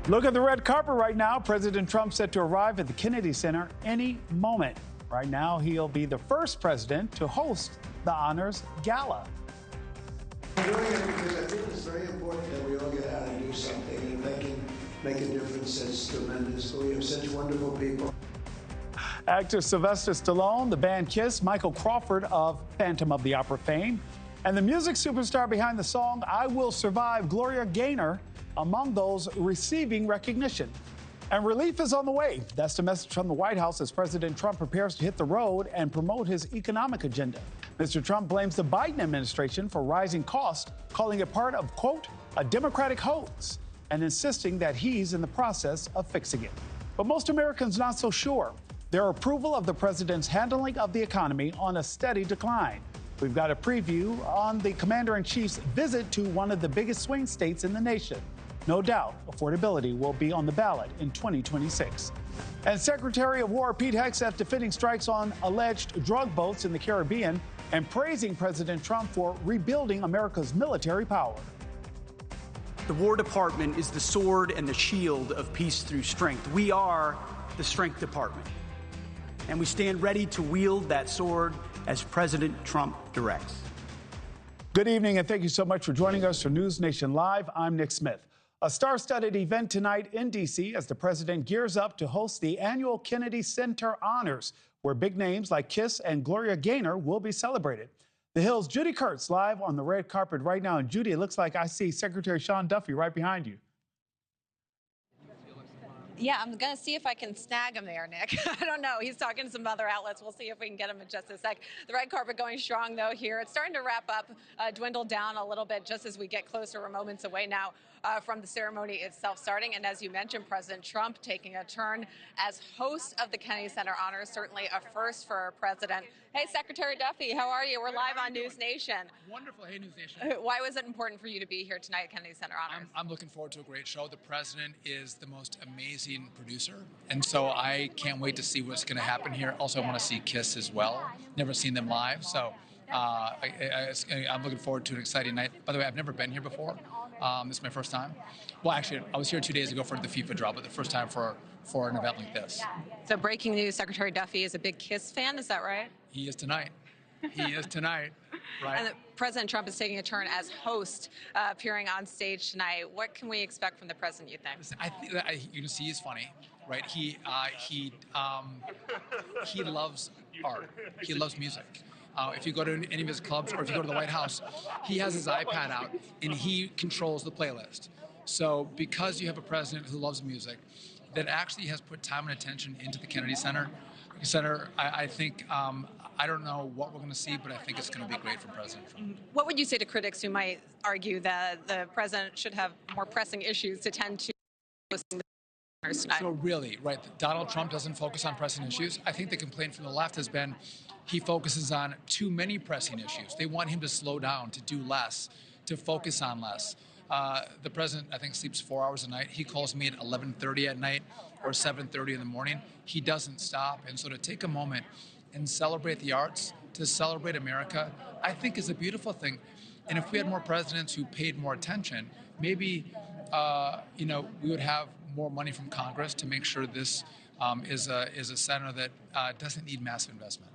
Look at the red carpet right now. President Trump set to arrive at the Kennedy Center any moment. Right now, he'll be the first president to host the honors gala. I'm doing it because I think it's very important that we all get out and do something, and make a difference. It's tremendous. We have such wonderful people. Actor Sylvester Stallone, the band Kiss, Michael Crawford of Phantom of the Opera fame, and the music superstar behind the song I Will Survive, Gloria Gaynor, among those receiving recognition. And relief is on the way. That's the message from the White House as President Trump prepares to hit the road and promote his economic agenda. Mr. Trump blames the Biden administration for rising costs, calling it part of, quote, a Democratic hoax, and insisting that he's in the process of fixing it. But most Americans not so sure. Their approval of the president's handling of the economy on a steady decline. We've got a preview on the commander-in-chief's visit to one of the biggest swing states in the nation. No doubt, affordability will be on the ballot in 2026. And Secretary of War Pete Hegseth defending strikes on alleged drug boats in the Caribbean and praising President Trump for rebuilding America's military power. The War Department is the sword and the shield of peace through strength. We are the Strength Department, and we stand ready to wield that sword as President Trump directs. Good evening, and thank you so much for joining us for NewsNation Live. I'm Nick Smith. A star-studded event tonight in D.C. as the president gears up to host the annual Kennedy Center Honors, where big names like Kiss and Gloria Gaynor will be celebrated. The Hill's Judy Kurtz live on the red carpet right now. And Judy, it looks like I see Secretary Sean Duffy right behind you. Yeah, I'm going to see if I can snag him there, Nick. I don't know. He's talking to some other outlets. We'll see if we can get him in just a sec. The red carpet going strong, though, here. It's starting to wrap up, dwindle down a little bit just as we get closer. We're moments away now from the ceremony itself starting. And as you mentioned, President Trump taking a turn as host of the Kennedy Center Honors, certainly a first for a president. Hey, Secretary Duffy, how are you? We're live on NewsNation. Wonderful. Hey, NewsNation. Why was it important for you to be here tonight at Kennedy Center Honors? I'm looking forward to a great show. The president is the most amazing producer, and so I can't wait to see what's going to happen here. Also, I want to see Kiss as well. Never seen them live, so I'm looking forward to an exciting night. By the way, I've never been here before. This is my first time. Well, actually, I was here 2 days ago for the FIFA draw, but the first time for an event like this. So breaking news, Secretary Duffy is a big Kiss fan, is that right? He is tonight. He is tonight, right? And President Trump is taking a turn as host, appearing on stage tonight. What can we expect from the president, you think? I think that you can see he's funny, right? He loves art. He loves music. If you go to any of his clubs or if you go to the White House, he has his iPad out and he controls the playlist. So because you have a president who loves music, that actually has put time and attention into the Kennedy Center, I think, I don't know what we're going to see, but I think it's going to be great for President Trump. What would you say to critics who might argue that the president should have more pressing issues to tend to hosting the honors tonight? So really, right, Donald Trump doesn't focus on pressing issues. I think the complaint from the left has been he focuses on too many pressing issues. They want him to slow down, to do less, to focus on less. The president, I think, sleeps 4 hours a night. He calls me at 11:30 at night or 7:30 in the morning. He doesn't stop. And so to take a moment and celebrate the arts, to celebrate America, I think is a beautiful thing. And if we had more presidents who paid more attention, maybe we would have more money from Congress to make sure this is a center that doesn't need massive investment.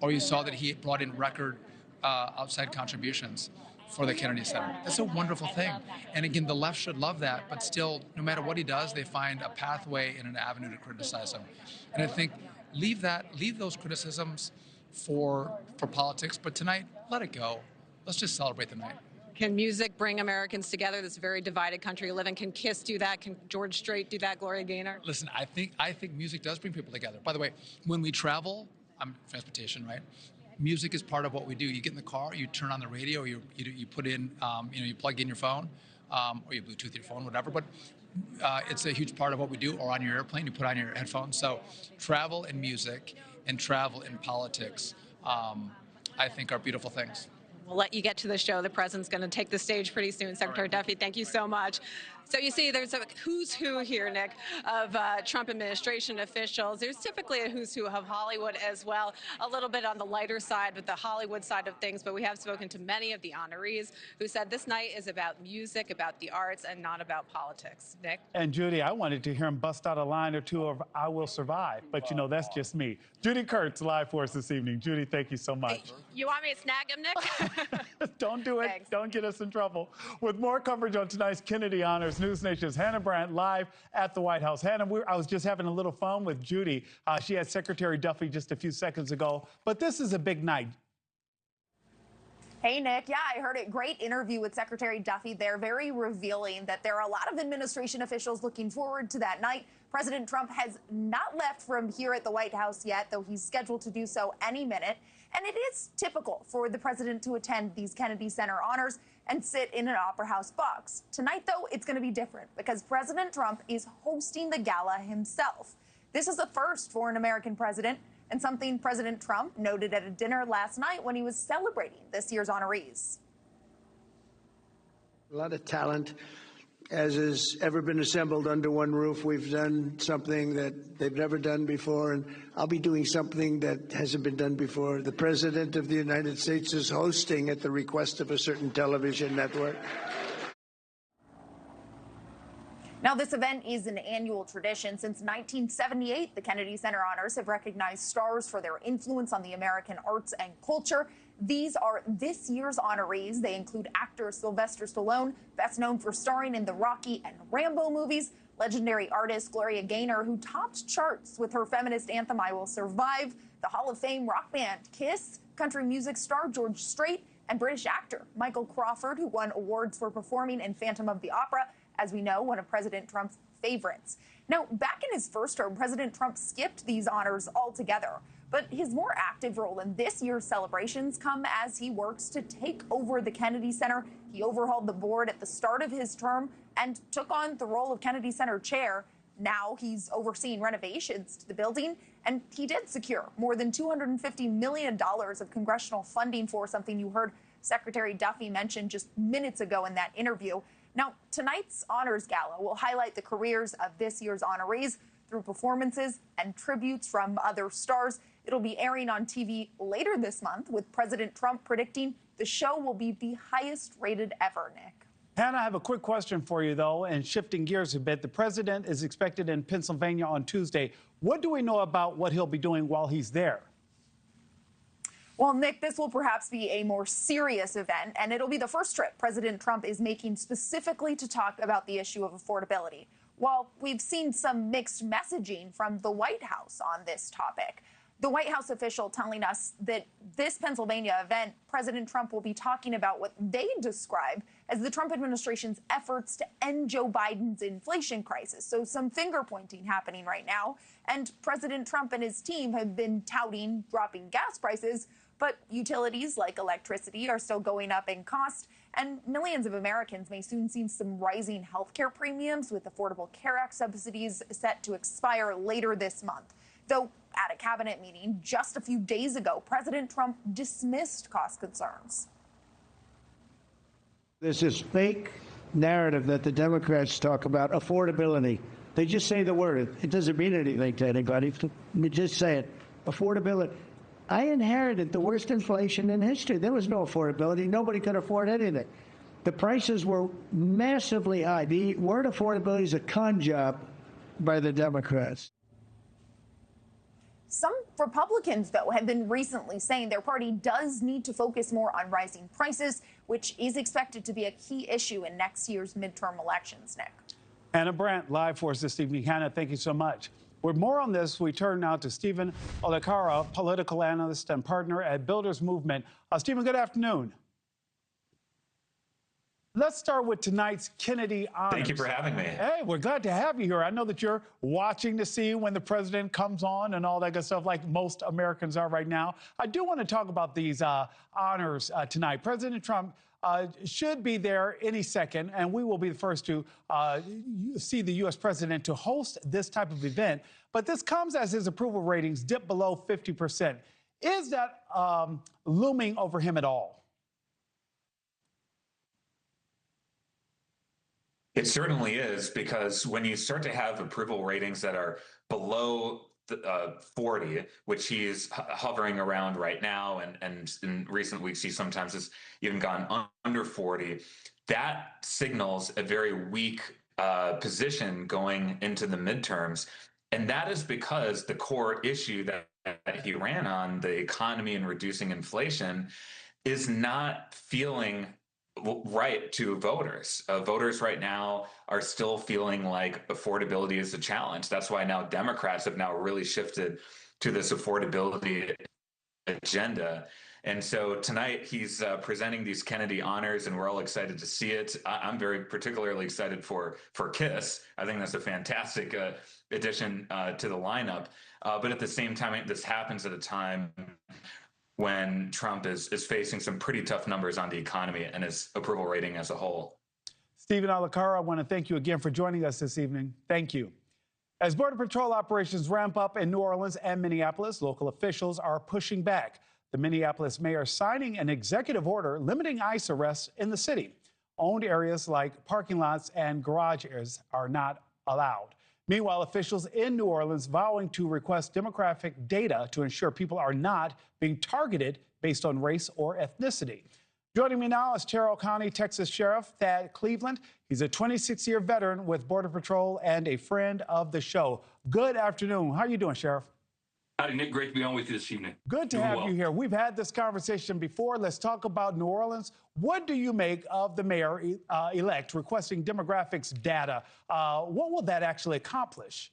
Or you saw that he brought in record outside contributions for the Kennedy Center. That's a wonderful thing. And again, the left should love that, but still, no matter what he does, they find a pathway and an avenue to criticize him. And I think leave those criticisms for politics, but tonight, let it go. Let's just celebrate the night. Can music bring Americans together? This very divided country we live in. Can Kiss do that? Can George Strait do that? Gloria Gaynor? Listen, I think music does bring people together. By the way, when we travel, I'm transportation, right? Music is part of what we do. You get in the car, you turn on the radio, you put in, you plug in your phone, or you Bluetooth your phone, whatever. But it's a huge part of what we do. Or on your airplane, you put on your headphones. So travel and music and travel and politics, I think, are beautiful things. We'll let you get to the show. The president's going to take the stage pretty soon. Secretary Duffy, thank you so much. So you see there's a who's who here, Nick, of Trump administration officials. There's typically a who's who of Hollywood as well, a little bit on the lighter side with the Hollywood side of things, but we have spoken to many of the honorees who said this night is about music, about the arts, and not about politics. Nick? And Judy, I wanted to hear him bust out a line or two of I Will Survive, but you know, that's just me. Judy Kurtz live for us this evening. Judy, thank you so much. You want me to snag him, Nick? Don't do it. Thanks. Don't get us in trouble. With more coverage on tonight's Kennedy Honors, NewsNation's Hannah Brandt live at the White House. Hannah, I was just having a little fun with Judy. She had Secretary Duffy just a few seconds ago, but this is a big night. Hey, Nick. Yeah, I heard it. Great interview with Secretary Duffy there. Very revealing that there are a lot of administration officials looking forward to that night. President Trump has not left from here at the White House yet, though he's scheduled to do so any minute. And it is typical for the president to attend these Kennedy Center honors and sit in an Opera House box. Tonight, though, it's going to be different because President Trump is hosting the gala himself. This is a first for an American president and something President Trump noted at a dinner last night when he was celebrating this year's honorees. A lot of talent, as has ever been assembled under one roof. We've done something that they've never done before, and I'll be doing something that hasn't been done before. The President of the United States is hosting at the request of a certain television network. Now, this event is an annual tradition. Since 1978, the Kennedy Center Honors have recognized stars for their influence on the American arts and culture. These are this year's honorees. They include actor Sylvester Stallone, best known for starring in the Rocky and Rambo movies, legendary artist Gloria Gaynor, who topped charts with her feminist anthem, I Will Survive, the Hall of Fame rock band Kiss, country music star George Strait, and British actor Michael Crawford, who won awards for performing in Phantom of the Opera, as we know, one of President Trump's favorites. Now, back in his first term, President Trump skipped these honors altogether. But his more active role in this year's celebrations come as he works to take over the Kennedy Center. He overhauled the board at the start of his term and took on the role of Kennedy Center chair. Now he's overseeing renovations to the building, and he did secure more than $250 million of congressional funding for something you heard Secretary Duffy mention just minutes ago in that interview. Now, tonight's Honors Gala will highlight the careers of this year's honorees through performances and tributes from other stars. It'll be airing on TV later this month, with President Trump predicting the show will be the highest rated ever, Nick. Hannah, I have a quick question for you, though, and shifting gears a bit. The president is expected in Pennsylvania on Tuesday. What do we know about what he'll be doing while he's there? Well, Nick, this will perhaps be a more serious event, and it'll be the first trip President Trump is making specifically to talk about the issue of affordability. While we've seen some mixed messaging from the White House on this topic, the White House official telling us that this Pennsylvania event, President Trump will be talking about what they describe as the Trump administration's efforts to end Joe Biden's inflation crisis. So some finger pointing happening right now. And President Trump and his team have been touting dropping gas prices, but utilities like electricity are still going up in cost, and millions of Americans may soon see some rising health care premiums, with Affordable Care Act subsidies set to expire later this month. Though at a cabinet meeting just a few days ago, President Trump dismissed cost concerns. There's this fake narrative that the Democrats talk about, affordability. They just say the word. It doesn't mean anything to anybody. Just say it. Affordability. I inherited the worst inflation in history. There was no affordability. Nobody could afford anything. The prices were massively high. The word affordability is a con job by the Democrats. Some Republicans, though, have been recently saying their party does need to focus more on rising prices, which is expected to be a key issue in next year's midterm elections, Nick. Hannah Brandt live for us this evening. Hannah, thank you so much. With more on this, we turn now to Stephen Olacara, political analyst and partner at Builders Movement. Stephen, good afternoon. Let's start with tonight's Kennedy Honors. Thank you for having me. Hey, we're glad to have you here. I know that you're watching to see when the president comes on and all that good stuff, like most Americans are right now. I do want to talk about these honors tonight. President Trump should be there any second, and we will be the first to see the U.S. president to host this type of event. But this comes as his approval ratings dip below 50%. Is that looming over him at all? It certainly is, because when you start to have approval ratings that are below 40, which he's hovering around right now, and in recent weeks he sometimes has even gone under 40, that signals a very weak position going into the midterms. And that is because the core issue that he ran on, the economy and reducing inflation, is not feeling right to voters. Voters right now are still feeling like affordability is a challenge. That's why now Democrats have now really shifted to this affordability agenda. And so tonight he's presenting these Kennedy honors, and we're all excited to see it. I'm very particularly excited for KISS. I think that's a fantastic addition to the lineup. But at the same time, this happens at a time when Trump is facing some pretty tough numbers on the economy and his approval rating as a whole. Stephen Alikara, I want to thank you again for joining us this evening. Thank you. As Border Patrol operations ramp up in New Orleans and Minneapolis, local officials are pushing back. The Minneapolis mayor signing an executive order limiting ICE arrests in the city. Owned areas like parking lots and garage areas are not allowed. Meanwhile, officials in New Orleans vowing to request demographic data to ensure people are not being targeted based on race or ethnicity. Joining me now is Terrell County, Texas Sheriff Thad Cleveland. He's a 26-year veteran with Border Patrol and a friend of the show. Good afternoon. How are you doing, Sheriff? Howdy, Nick. Great to be on with you this evening. Good to have you here. We've had this conversation before. Let's talk about New Orleans. What do you make of the mayor-elect requesting demographics data? What will that actually accomplish?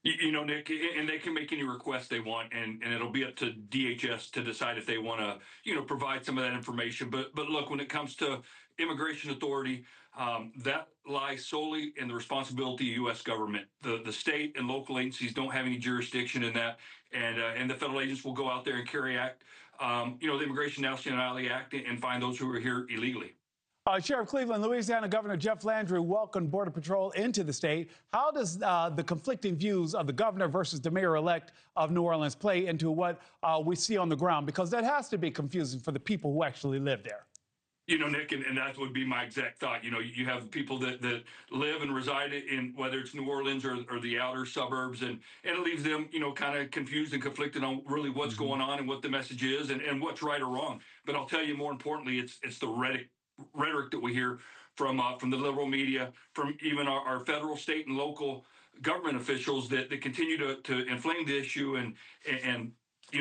You know, Nick, and they can make any request they want, and it'll be up to DHS to decide if they want to, provide some of that information. But look, when it comes to immigration authority, that lies solely in the responsibility of U.S. government. The state and local agencies don't have any jurisdiction in that, and the federal agents will go out there and carry out, the Immigration Nationality Act and find those who are here illegally. Sheriff Cleveland, Louisiana Governor Jeff Landry welcomed Border Patrol into the state. How does the conflicting views of the governor versus the mayor-elect of New Orleans play into what we see on the ground? Because that has to be confusing for the people who actually live there. You know, Nick, and that would be my exact thought. You know, you have people that live and reside in, whether it's New Orleans or the outer suburbs, and it leaves them, kind of confused and conflicted on really what's going on and what the message is and what's right or wrong. But I'll tell you, more importantly, it's the rhetoric that we hear from the liberal media, from even our federal, state, and local government officials that continue to inflame the issue and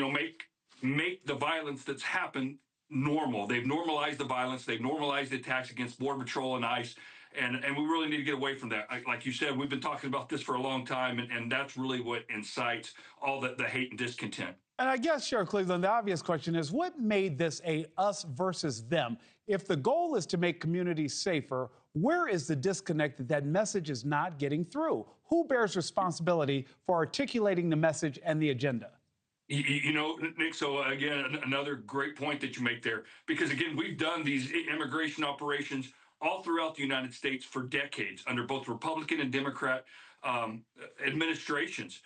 make the violence that's happened normal. They've normalized the violence. They've normalized the attacks against Border Patrol and ICE, and we really need to get away from that. Like you said, we've been talking about this for a long time, and that's really what incites all the hate and discontent. And I guess, Sheriff Cleveland, the obvious question is, what made this a us versus them? If the goal is to make communities safer, where is the disconnect that message is not getting through? Who bears responsibility for articulating the message and the agenda? You know, Nick, so again, another great point that you make there, because again, we've done these immigration operations all throughout the United States for decades under both Republican and Democrat administrations,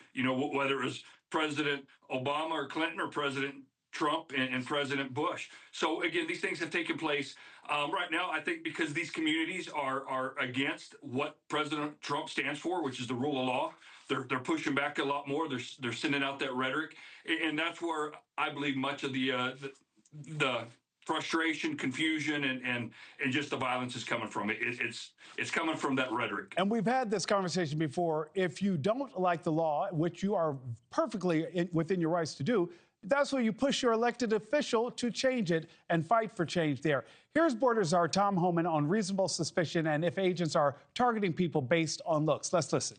whether it was President Obama or Clinton or President Trump and President Bush. So again, these things have taken place. Right now, I think because these communities are against what President Trump stands for, which is the rule of law, they're pushing back a lot more. They're sending out that rhetoric, and that's where I believe much of the frustration, confusion, and just the violence is coming from. It's coming from that rhetoric. And we've had this conversation before. If you don't like the law, which you are perfectly within your rights to do, that's where you push your elected official to change it and fight for change there. Here's Border Czar Tom Homan on reasonable suspicion and if agents are targeting people based on looks. Let's listen.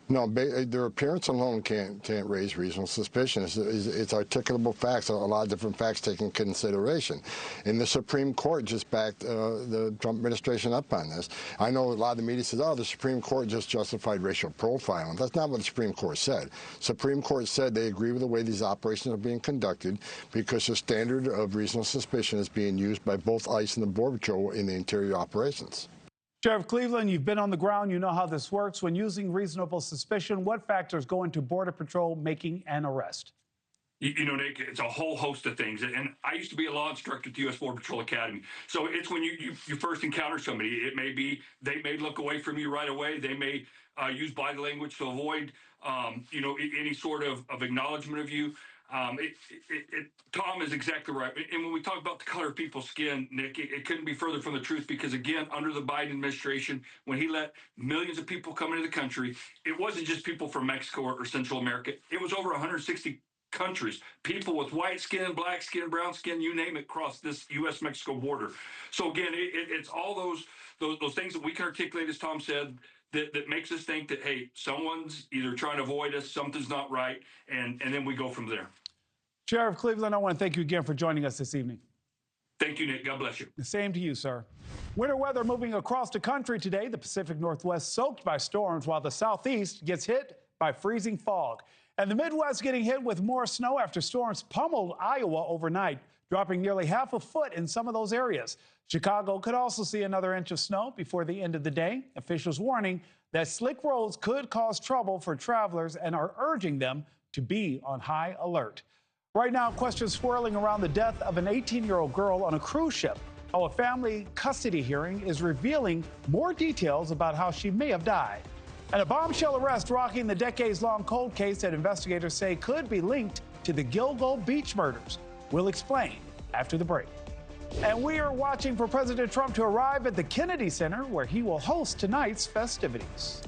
No, their appearance alone can't raise reasonable suspicion. It's articulable facts, a lot of different facts taken into consideration. And the Supreme Court just backed the Trump administration up on this. I know a lot of the media says, oh, the Supreme Court just justified racial profiling. That's not what the Supreme Court said. Supreme Court said they agree with the way these operations are being conducted because the standard of reasonable suspicion is being used by both ICE and the Border Patrol in the interior operations. Sheriff Cleveland, you've been on the ground. You know how this works. When using reasonable suspicion, what factors go into Border Patrol making an arrest? You know, Nick, it's a whole host of things. And I used to be a law instructor at the U.S. Border Patrol Academy. So it's when you first encounter somebody, it may be, they may look away from you right away. They may use body language to avoid, you know, any sort of acknowledgement of you. Tom is exactly right. And when we talk about the color of people's skin, Nick, it couldn't be further from the truth, because, again, under the Biden administration, when he let millions of people come into the country, it wasn't just people from Mexico or Central America. It was over 160 countries, people with white skin, black skin, brown skin, you name it, cross this U.S.-Mexico border. So again, it's all those things that we can articulate, as Tom said, that makes us think that, hey, someone's either trying to avoid us, something's not right, and then we go from there. Sheriff Cleveland, I want to thank you again for joining us this evening. Thank you, Nick. God bless you. The same to you, sir. Winter weather moving across the country today. The Pacific Northwest soaked by storms, while the Southeast gets hit by freezing fog. And the Midwest getting hit with more snow after storms pummeled Iowa overnight, dropping nearly half a foot in some of those areas. Chicago could also see another inch of snow before the end of the day. Officials warning that slick roads could cause trouble for travelers and are urging them to be on high alert. Right now, questions swirling around the death of an 18-year-old girl on a cruise ship. A family custody hearing is revealing more details about how she may have died. And a bombshell arrest rocking the decades-long cold case that investigators say could be linked to the Gilgo Beach murders. We'll explain after the break. And we are watching for President Trump to arrive at the Kennedy Center, where he will host tonight's festivities.